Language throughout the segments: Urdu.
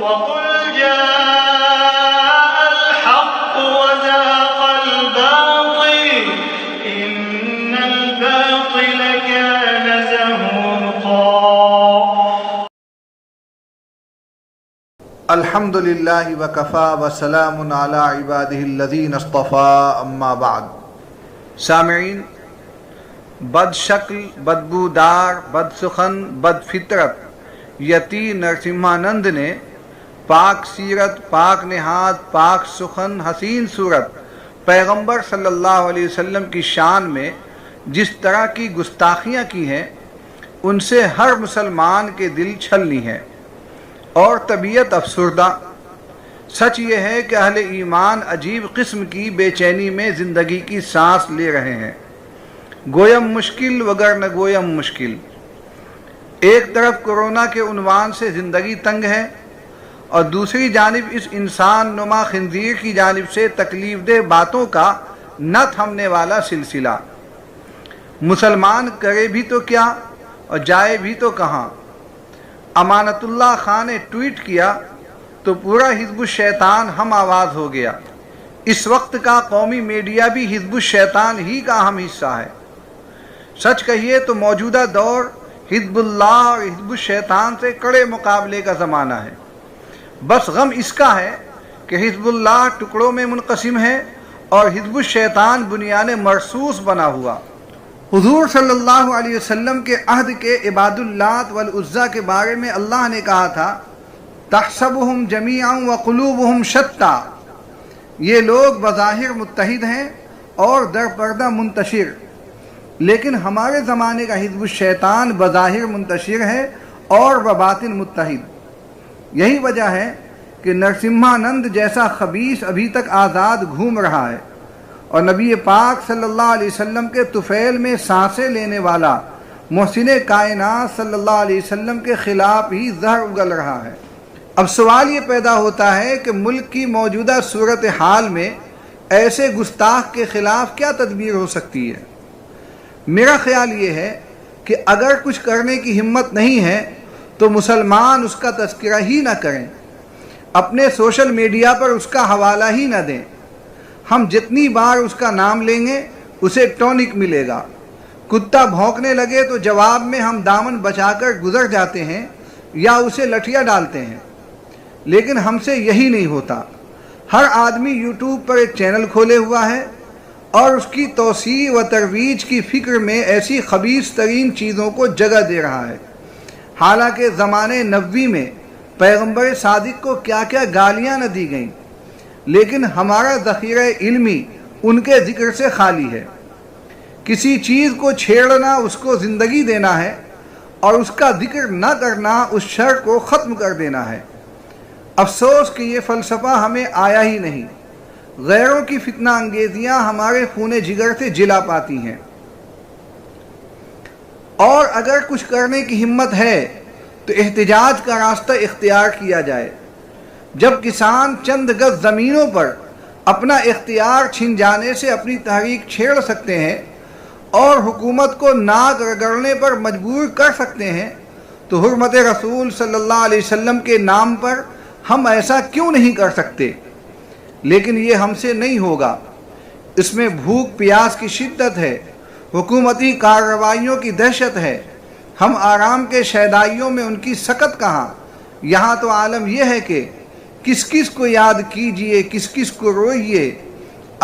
وَقُلْ جَاءَ الْحَقُّ وَزَهَقَ الْبَاطِلُ إِنَّ الْبَاطِلَ كَانَ زَهُوقًا۔ الحمد للہ وکفا وسلام علی عبادہ الذین اصطفیٰ اما بعد۔ سامعین، بد شکل، بدبودار، بد سخن، بد فطرت یتی نرسمہانند نے پاک سیرت، پاک نہاد، پاک سخن، حسین صورت پیغمبر صلی اللہ علیہ وسلم کی شان میں جس طرح کی گستاخیاں کی ہیں، ان سے ہر مسلمان کے دل چھلنی ہے اور طبیعت افسردہ۔ سچ یہ ہے کہ اہل ایمان عجیب قسم کی بے چینی میں زندگی کی سانس لے رہے ہیں، گویم مشکل وگرنہ گویم مشکل۔ ایک طرف کورونا کے عنوان سے زندگی تنگ ہے اور دوسری جانب اس انسان نما خنزیر کی جانب سے تکلیف دہ باتوں کا نہ تھمنے والا سلسلہ۔ مسلمان کرے بھی تو کیا اور جائے بھی تو کہاں؟ امانت اللہ خان نے ٹویٹ کیا تو پورا حزب الشیطان ہم آواز ہو گیا۔ اس وقت کا قومی میڈیا بھی حزب الشیطان ہی کا اہم حصہ ہے۔ سچ کہیے تو موجودہ دور حزب اللہ اور حزب الشیطان سے کڑے مقابلے کا زمانہ ہے۔ بس غم اس کا ہے کہ حزب اللہ ٹکڑوں میں منقسم ہے اور حزب الشیطان بنیان مرصوص بنا ہوا۔ حضور صلی اللہ علیہ وسلم کے عہد کے عباد اللات والعزیٰ کے بارے میں اللہ نے کہا تھا، تحسبهم جمیعا وقلوبهم شتیٰ، یہ لوگ بظاہر متحد ہیں اور در پردہ منتشر، لیکن ہمارے زمانے کا حزب الشیطان بظاہر منتشر ہے اور بباطن متحد۔ یہی وجہ ہے کہ نرسمہانند جیسا خبیث ابھی تک آزاد گھوم رہا ہے اور نبی پاک صلی اللہ علیہ وسلم کے طفیل میں سانسیں لینے والا محسن کائنات صلی اللہ علیہ وسلم کے خلاف ہی زہر اگل رہا ہے۔ اب سوال یہ پیدا ہوتا ہے کہ ملک کی موجودہ صورتحال میں ایسے گستاخ کے خلاف کیا تدبیر ہو سکتی ہے؟ میرا خیال یہ ہے کہ اگر کچھ کرنے کی ہمت نہیں ہے تو مسلمان اس کا تذکرہ ہی نہ کریں، اپنے سوشل میڈیا پر اس کا حوالہ ہی نہ دیں۔ ہم جتنی بار اس کا نام لیں گے اسے ٹونک ملے گا۔ کتا بھونکنے لگے تو جواب میں ہم دامن بچا کر گزر جاتے ہیں یا اسے لٹھیا ڈالتے ہیں، لیکن ہم سے یہی نہیں ہوتا۔ ہر آدمی یوٹیوب پر ایک چینل کھولے ہوا ہے اور اس کی توسیع و ترویج کی فکر میں ایسی خبیث ترین چیزوں کو جگہ دے رہا ہے۔ حالانکہ زمانے نبوی میں پیغمبر صادق کو کیا کیا گالیاں نہ دی گئیں، لیکن ہمارا ذخیرہ علمی ان کے ذکر سے خالی ہے۔ کسی چیز کو چھیڑنا اس کو زندگی دینا ہے اور اس کا ذکر نہ کرنا اس شر کو ختم کر دینا ہے۔ افسوس کہ یہ فلسفہ ہمیں آیا ہی نہیں۔ غیروں کی فتنہ انگیزیاں ہمارے خون جگر سے جلا پاتی ہیں، اور اگر کچھ کرنے کی ہمت ہے تو احتجاج کا راستہ اختیار کیا جائے۔ جب کسان چند گز زمینوں پر اپنا اختیار چھن جانے سے اپنی تحریک چھیڑ سکتے ہیں اور حکومت کو ناک رگڑنے پر مجبور کر سکتے ہیں، تو حرمت رسول صلی اللہ علیہ وسلم کے نام پر ہم ایسا کیوں نہیں کر سکتے؟ لیکن یہ ہم سے نہیں ہوگا۔ اس میں بھوک پیاس کی شدت ہے، حکومتی کارروائیوں کی دہشت ہے، ہم آرام کے شیدائیوں میں ان کی سکت کہاں؟ یہاں تو عالم یہ ہے کہ کس کس کو یاد کیجئے، کس کس کو روئیے،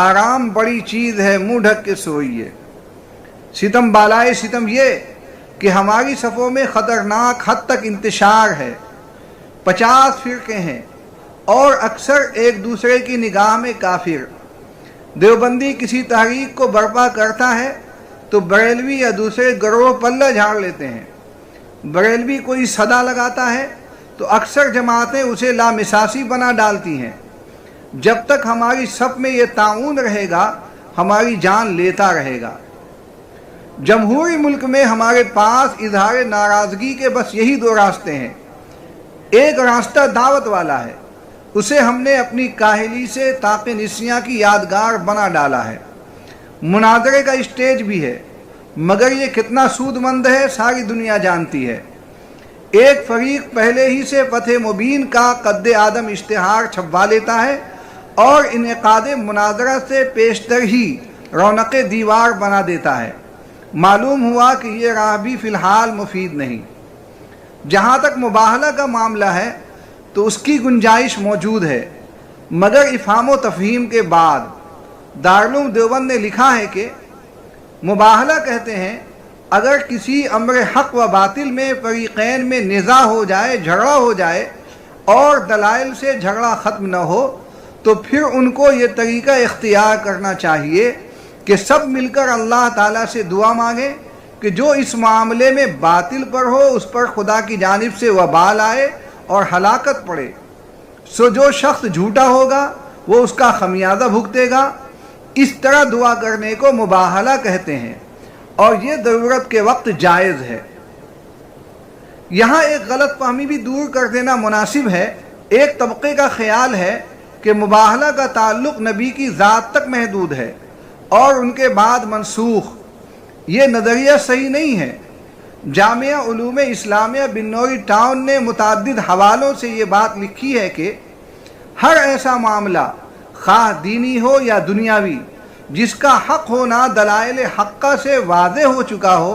آرام بڑی چیز ہے، منہ ڈھک کے سوئیے۔ ستم بالائے ستم یہ کہ ہماری صفوں میں خطرناک حد تک انتشار ہے۔ 50 فرقے ہیں اور اکثر ایک دوسرے کی نگاہ میں کافر۔ دیوبندی کسی تحریک کو برپا کرتا ہے تو بریلوی یا دوسرے گروہ پلہ جھاڑ لیتے ہیں۔ بریلوی کوئی صدا لگاتا ہے تو اکثر جماعتیں اسے لامساسی بنا ڈالتی ہیں۔ جب تک ہماری صف میں یہ تعاون رہے گا، ہماری جان لیتا رہے گا۔ جمہوری ملک میں ہمارے پاس اظہار ناراضگی کے بس یہی 2 راستے ہیں۔ ایک راستہ دعوت والا ہے، اسے ہم نے اپنی کاہلی سے طاق نسیاں کی یادگار بنا ڈالا ہے۔ مناظرے کا اسٹیج بھی ہے، مگر یہ کتنا سود مند ہے ساری دنیا جانتی ہے۔ ایک فریق پہلے ہی سے فتح مبین کا قد آدم اشتہار چھپوا لیتا ہے اور انعقاد مناظرہ سے پیشتر ہی رونق دیوار بنا دیتا ہے۔ معلوم ہوا کہ یہ راہ بھی فی الحال مفید نہیں۔ جہاں تک مباہلہ کا معاملہ ہے تو اس کی گنجائش موجود ہے، مگر افہام و تفہیم کے بعد دارالعلوم دیوبند نے لکھا ہے کہ مباہلہ کہتے ہیں اگر کسی امر حق و باطل میں فریقین میں نزاع ہو جائے، جھگڑا ہو جائے اور دلائل سے جھگڑا ختم نہ ہو تو پھر ان کو یہ طریقہ اختیار کرنا چاہیے کہ سب مل کر اللہ تعالیٰ سے دعا مانگیں کہ جو اس معاملے میں باطل پر ہو اس پر خدا کی جانب سے وبال آئے اور ہلاکت پڑے، سو جو شخص جھوٹا ہوگا وہ اس کا خمیازہ بھگتے گا۔ اس طرح دعا کرنے کو مباہلہ کہتے ہیں اور یہ ضرورت کے وقت جائز ہے۔ یہاں ایک غلط فہمی بھی دور کر دینا مناسب ہے۔ ایک طبقے کا خیال ہے کہ مباہلہ کا تعلق نبی کی ذات تک محدود ہے اور ان کے بعد منسوخ۔ یہ نظریہ صحیح نہیں ہے۔ جامعہ علوم اسلامیہ بنوری ٹاؤن نے متعدد حوالوں سے یہ بات لکھی ہے کہ ہر ایسا معاملہ خواہ دینی ہو یا دنیاوی جس کا حق ہونا دلائل حقہ سے واضح ہو چکا ہو،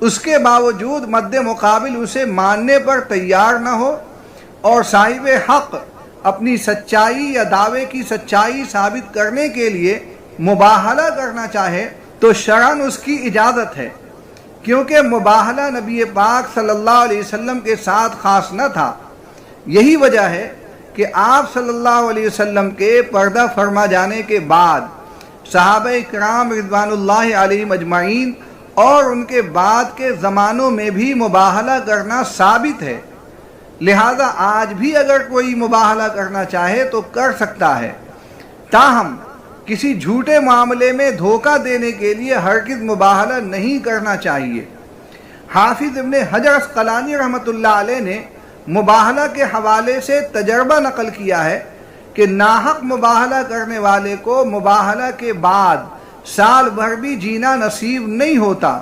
اس کے باوجود مد مقابل اسے ماننے پر تیار نہ ہو اور صاحب حق اپنی سچائی یا دعوے کی سچائی ثابت کرنے کے لیے مباہلہ کرنا چاہے تو شرعاً اس کی اجازت ہے، کیونکہ مباہلہ نبی پاک صلی اللہ علیہ وسلم کے ساتھ خاص نہ تھا۔ یہی وجہ ہے کہ آپ صلی اللہ علیہ وسلم کے پردہ فرما جانے کے بعد صحابہ کرام رضوان اللہ علیہم اجمعین اور ان کے بعد کے زمانوں میں بھی مباہلہ کرنا ثابت ہے، لہذا آج بھی اگر کوئی مباہلہ کرنا چاہے تو کر سکتا ہے۔ تاہم کسی جھوٹے معاملے میں دھوکہ دینے کے لیے ہرگز مباہلہ نہیں کرنا چاہیے۔ حافظ ابن حجر عسقلانی رحمۃ اللہ علیہ نے مباہلہ کے حوالے سے تجربہ نقل کیا ہے کہ ناحق مباہلہ کرنے والے کو مباہلہ کے بعد سال بھر بھی جینا نصیب نہیں ہوتا،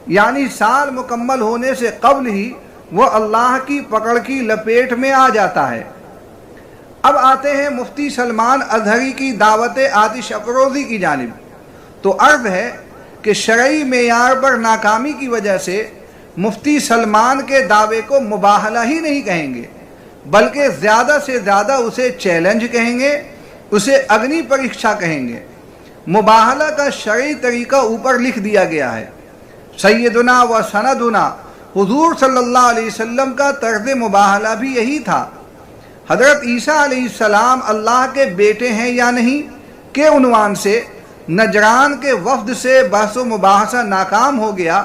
یعنی سال مکمل ہونے سے قبل ہی وہ اللہ کی پکڑ کی لپیٹ میں آ جاتا ہے۔ اب آتے ہیں مفتی سلمان ازہری کی دعوت آتش افروزی کی جانب۔ تو عرض ہے کہ شرعی معیار پر ناکامی کی وجہ سے مفتی سلمان کے دعوے کو مباہلہ ہی نہیں کہیں گے، بلکہ زیادہ سے زیادہ اسے چیلنج کہیں گے، اسے اگنی پریکشا کہیں گے۔ مباہلہ کا شرعی طریقہ اوپر لکھ دیا گیا ہے۔ سیدنا و سندنا حضور صلی اللہ علیہ وسلم کا طرز مباہلہ بھی یہی تھا۔ حضرت عیسیٰ علیہ السلام اللہ کے بیٹے ہیں یا نہیں کے عنوان سے نجران کے وفد سے بحث و مباحثہ ناکام ہو گیا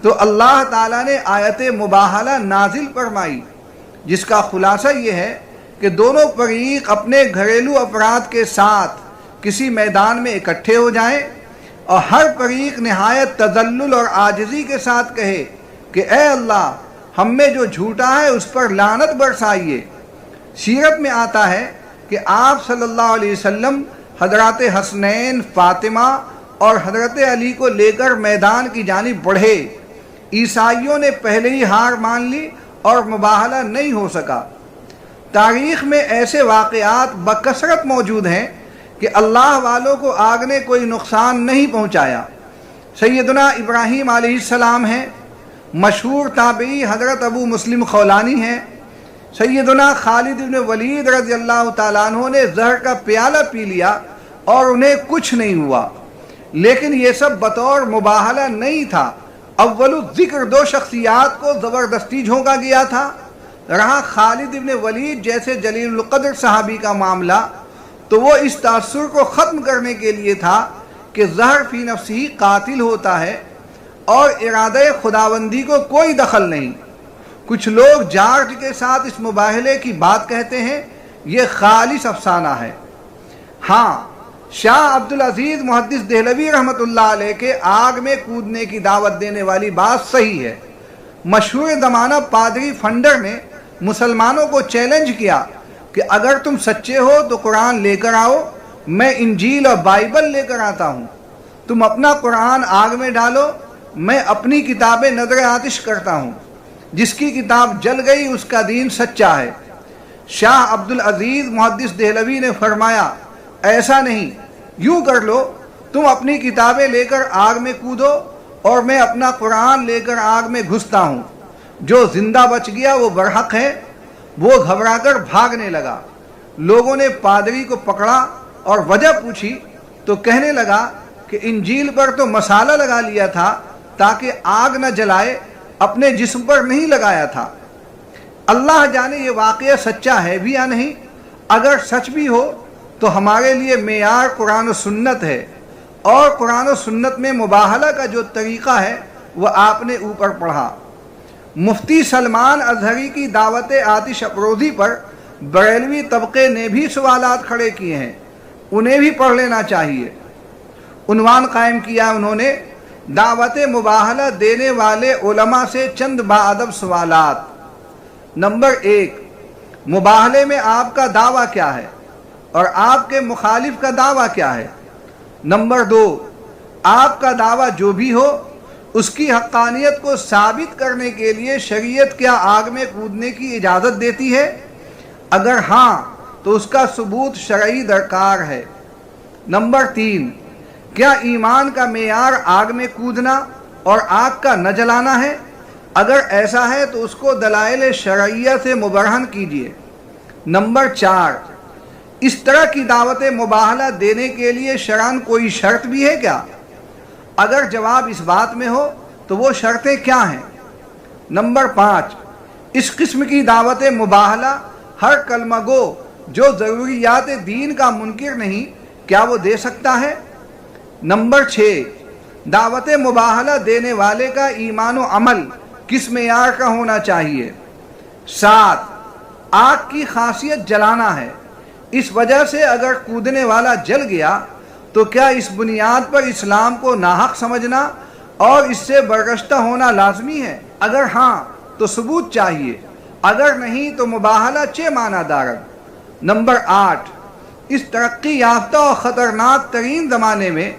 تو اللہ تعالیٰ نے آیت مباہلہ نازل فرمائی، جس کا خلاصہ یہ ہے کہ دونوں فریق اپنے گھریلو افراد کے ساتھ کسی میدان میں اکٹھے ہو جائیں اور ہر فریق نہایت تذلل اور عاجزی کے ساتھ کہے کہ اے اللہ، ہم میں جو جھوٹا ہے اس پر لعنت برسائیے۔ سیرت میں آتا ہے کہ آپ صلی اللہ علیہ وسلم حضرات حسنین، فاطمہ اور حضرت علی کو لے کر میدان کی جانب بڑھے۔ عیسائیوں نے پہلے ہی ہار مان لی اور مباہلہ نہیں ہو سکا۔ تاریخ میں ایسے واقعات بکثرت موجود ہیں کہ اللہ والوں کو آگ نے کوئی نقصان نہیں پہنچایا۔ سیدنا ابراہیم علیہ السلام ہیں، مشہور تابعی حضرت ابو مسلم خولانی ہیں، سیدنا خالد بن ولید رضی اللہ تعالیٰ عنہ نے زہر کا پیالہ پی لیا اور انہیں کچھ نہیں ہوا، لیکن یہ سب بطور مباہلہ نہیں تھا۔ اول الذکر دو شخصیات کو زبردستی جھونکا گیا تھا۔ رہا خالد بن ولید جیسے جلیل القدر صحابی کا معاملہ تو وہ اس تاثر کو ختم کرنے کے لیے تھا کہ زہر فی نفسہ قاتل ہوتا ہے اور ارادہ خداوندی کو کوئی دخل نہیں۔ کچھ لوگ جارج کے ساتھ اس مباہلے کی بات کہتے ہیں، یہ خالص افسانہ ہے۔ ہاں، شاہ عبدالعزیز محدث دہلوی رحمۃ اللہ علیہ کے آگ میں کودنے کی دعوت دینے والی بات صحیح ہے۔ مشہور زمانہ پادری فنڈر نے مسلمانوں کو چیلنج کیا کہ اگر تم سچے ہو تو قرآن لے کر آؤ، میں انجیل اور بائبل لے کر آتا ہوں۔ تم اپنا قرآن آگ میں ڈالو، میں اپنی کتابیں نظر آتش کرتا ہوں۔ جس کی کتاب جل گئی اس کا دین سچا ہے۔ شاہ عبد العزیز محدث دہلوی نے فرمایا ایسا نہیں، یوں کر لو، تم اپنی کتابیں لے کر آگ میں کودو اور میں اپنا قرآن لے کر آگ میں گھستا ہوں۔ جو زندہ بچ گیا وہ برحق ہے۔ وہ گھبرا کر بھاگنے لگا۔ لوگوں نے پادری کو پکڑا اور وجہ پوچھی تو کہنے لگا کہ انجیل پر تو مسالہ لگا لیا تھا تاکہ آگ نہ جلائے، اپنے جسم پر نہیں لگایا تھا۔ اللہ جانے یہ واقعہ سچا ہے بھی یا نہیں۔ اگر سچ بھی ہو تو ہمارے لیے معیار قرآن و سنت ہے، اور قرآن و سنت میں مباہلہ کا جو طریقہ ہے وہ آپ نے اوپر پڑھا۔ مفتی سلمان ازہری کی دعوت آتش افروزی پر بریلوی طبقے نے بھی سوالات کھڑے کیے ہیں، انہیں بھی پڑھ لینا چاہیے۔ عنوان قائم کیا انہوں نے، دعوت مباہلہ دینے والے علماء سے چند باادب سوالات۔ نمبر 1، مباہلے میں آپ کا دعویٰ کیا ہے اور آپ کے مخالف کا دعویٰ کیا ہے؟ نمبر 2، آپ کا دعویٰ جو بھی ہو اس کی حقانیت کو ثابت کرنے کے لیے شریعت کیا آگ میں کودنے کی اجازت دیتی ہے؟ اگر ہاں تو اس کا ثبوت شرعی درکار ہے۔ نمبر 3، کیا ایمان کا معیار آگ میں کودنا اور آگ کا نہ جلانا ہے؟ اگر ایسا ہے تو اس کو دلائل شرعیہ سے مبرہن کیجیے۔ نمبر 4، اس طرح کی دعوت مباہلہ دینے کے لیے شرعاً کوئی شرط بھی ہے کیا؟ اگر جواب اس بات میں ہو تو وہ شرطیں کیا ہیں؟ نمبر 5، اس قسم کی دعوت مباہلہ ہر کلمہ گو جو ضروریات دین کا منکر نہیں، کیا وہ دے سکتا ہے؟ نمبر 6، دعوت مباہلہ دینے والے کا ایمان و عمل کس معیار کا ہونا چاہیے؟ 7، آگ کی خاصیت جلانا ہے، اس وجہ سے اگر کودنے والا جل گیا تو کیا اس بنیاد پر اسلام کو ناحق سمجھنا اور اس سے برگشتہ ہونا لازمی ہے؟ اگر ہاں تو ثبوت چاہیے، اگر نہیں تو مباہلہ چہ معنی دارد۔ نمبر 8، اس ترقی یافتہ اور خطرناک ترین زمانے میں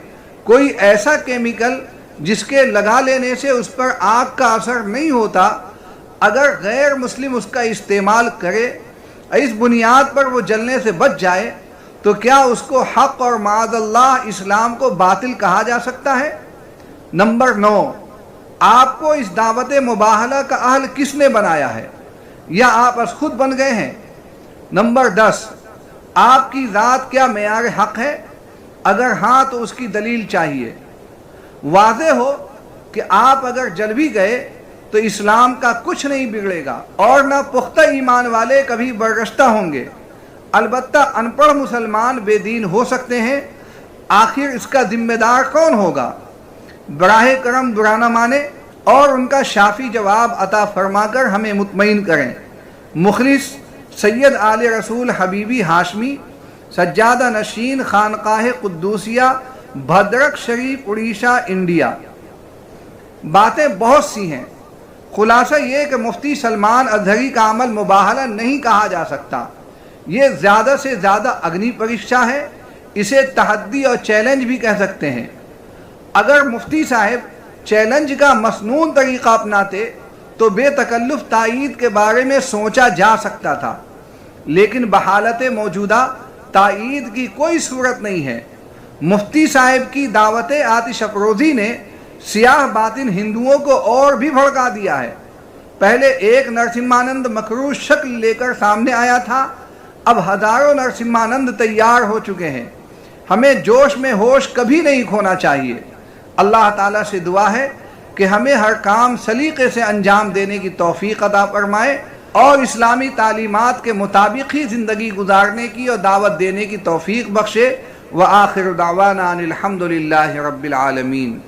کوئی ایسا کیمیکل جس کے لگا لینے سے اس پر آگ کا اثر نہیں ہوتا، اگر غیر مسلم اس کا استعمال کرے، اس بنیاد پر وہ جلنے سے بچ جائے، تو کیا اس کو حق اور معاذ اللہ اسلام کو باطل کہا جا سکتا ہے؟ نمبر 9، آپ کو اس دعوت مباہلہ کا اہل کس نے بنایا ہے یا آپ از خود بن گئے ہیں؟ نمبر 10، آپ کی ذات کیا معیار حق ہے؟ اگر ہاں تو اس کی دلیل چاہیے۔ واضح ہو کہ آپ اگر جل بھی گئے تو اسلام کا کچھ نہیں بگڑے گا اور نہ پختہ ایمان والے کبھی برگشتہ ہوں گے۔ البتہ ان پڑھ مسلمان بے دین ہو سکتے ہیں، آخر اس کا ذمہ دار کون ہوگا؟ براہ کرم برا نہ مانے اور ان کا شافی جواب عطا فرما کر ہمیں مطمئن کریں۔ مخلص سید آل رسول حبیبی ہاشمی، سجادہ نشین، خانقاہ قدوسیہ، بھدرک شریف، اڑیسہ، انڈیا۔ باتیں بہت سی ہیں، خلاصہ یہ کہ مفتی سلمان ازہری کا عمل مباہلہ نہیں کہا جا سکتا، یہ زیادہ سے زیادہ اگنی پریکشا ہے، اسے تحدی اور چیلنج بھی کہہ سکتے ہیں۔ اگر مفتی صاحب چیلنج کا مسنون طریقہ اپناتے تو بے تکلف تائید کے بارے میں سوچا جا سکتا تھا، لیکن بحالت موجودہ تائید کی کوئی صورت نہیں ہے۔ مفتی صاحب کی دعوت آتش افروزی نے سیاہ باطن ہندوؤں کو اور بھی بھڑکا دیا ہے۔ پہلے ایک نرسمہانند مکروہ شکل لے کر سامنے آیا تھا، اب ہزاروں نرسمہانند تیار ہو چکے ہیں۔ ہمیں جوش میں ہوش کبھی نہیں کھونا چاہیے۔ اللہ تعالیٰ سے دعا ہے کہ ہمیں ہر کام سلیقے سے انجام دینے کی توفیق عطا فرمائے اور اسلامی تعلیمات کے مطابق ہی زندگی گزارنے کی اور دعوت دینے کی توفیق بخشے۔ وآخر دعوانا ان الحمد للہ رب العالمین۔